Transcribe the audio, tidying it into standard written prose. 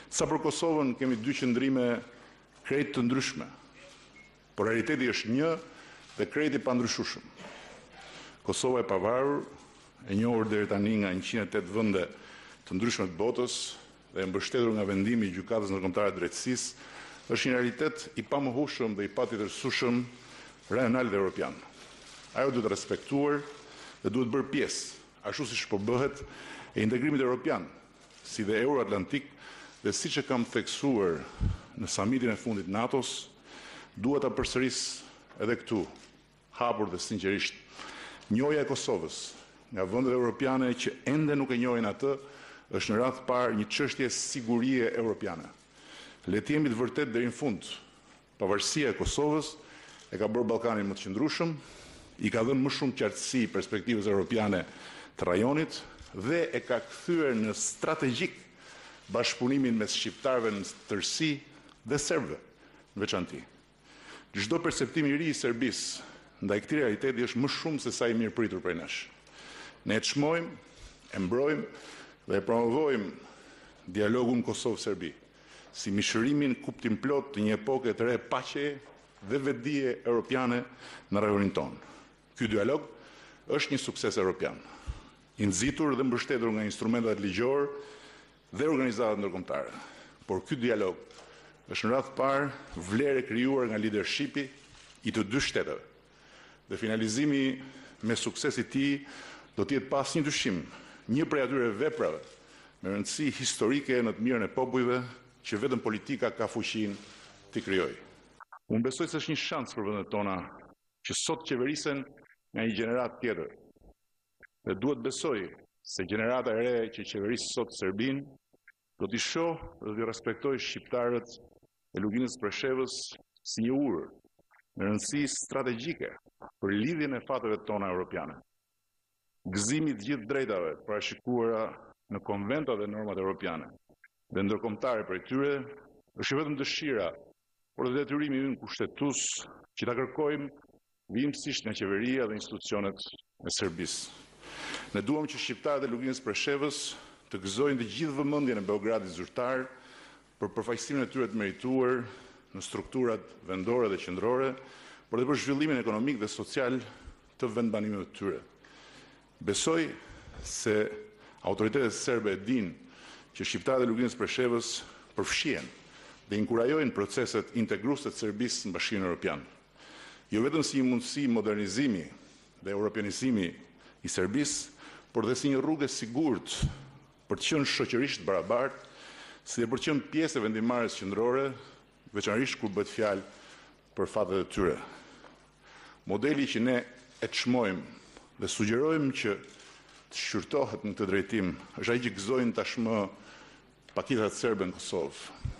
Sa për Kosovën kemi dy qëndrime krejt të ndryshme, por realiteti është një dhe krejt i pandryshueshëm. Kosova e pavarur, e njohur deri tani nga 108 vende të ndryshme të botës dhe e mbështetur nga vendimi i Gjykatës Ndërkombëtare të Drejtësisë, është një realitet i pamohueshëm dhe i patjetërsueshëm rajonal dhe europian. Ajo duhet respektuar dhe duhet bërë pjesë, ashtu siç po bëhet, e integrimit europian, si dhe euroatlantik, dhe siç e kam theksuar në samitin e fundit NATO-s, duhet ta përsëris edhe këtu, hapur dhe sinqerisht, njohja e Kosovës nga vendet europiane që ende nuk e njohin atë, është në radhë parë një çështje sigurie europiane. Le të jemi të vërtetë deri në fund. Pavarësia e Kosovës e ka bërë Ballkanin më të qëndrueshëm, i ka dhënë më shumë qartësi perspektivës europiane të rajonit dhe e ka kthyer në strategjik bashkëpunimin mes shqiptarëve në tërësi dhe serbëve në veçantë. Çdo perceptim i ri i Serbisë ndaj këtij realiteti është më shumë se sa i mirëpritur prej nesh. Ne e çmojmë, e mbrojmë dhe e promovojmë dialogun Kosovë-Serbi si mishërimin kuptim plot të një epoke të re paqeje dhe vetdije europiane në rajonin tonë. Ky dialog është një sukses europian, i nxitur dhe mbështetur nga instrumentat ligjor dhe organizatat ndërkombëtare. Por ky dialog është në radhë parë vlerë e krijuar nga leadershipi i të dy shteteve. Dhe finalizimi me sukses i tij do të jetë pas një dyshim, një prej atyre veprave me rëndësi historike në të mirën e popujve që vetëm politika ka fuqinë t'i krijojë. Unë besoj se është një shans për vendet tona që sot qeverisen nga një gjenerat tjetër. Dhe duhet besoj se gjenerata e re që qeverisë sot Serbinë do t'i shohë dhe t'i respektojë shqiptarët e luginës Preshevës si një urë me rëndësi strategjike për lidhjen e fateve tona europiane. Gëzimi të gjithë drejtave parashikuara në konventat dhe normat europiane dhe ndërkombëtare për tyre është vetëm dëshira, por dhe detyrimi ynë kushtetues që ta kërkojmë vimësisht nga qeveria dhe institucionet e Serbisë. Ne duam që shqiptarët e luginës Preshevës të gëzojnë të gjithë vëmendjen e Beogradit zyrtar për përfaqësimin e tyre të merituar në strukturat vendore dhe qendrore, por edhe për zhvillimin ekonomik dhe social të vendbanimeve të tyre. Besoj se autoritetet serbe e dinë që shqiptarët e luginës Preshevës përfshihen dhe inkurajojnë proceset integruese të Serbisë në Bashkimin Evropian. Jo vetëm si një mundësi modernizimi dhe europianizimi i Serbisë, por dhe si një rrugë e sigurt për të qenë shoqërisht barabartë, si dhe për të qenë pjesë e vendimarrjes qendrore, veçanërisht kur bëhet fjalë për fatet e tyre. Modeli që ne e çmojmë dhe sugjerojmë që të shqyrtohet në këtë drejtim është ai që gëzojnë tashmë pakitrat serbe në Kosovë.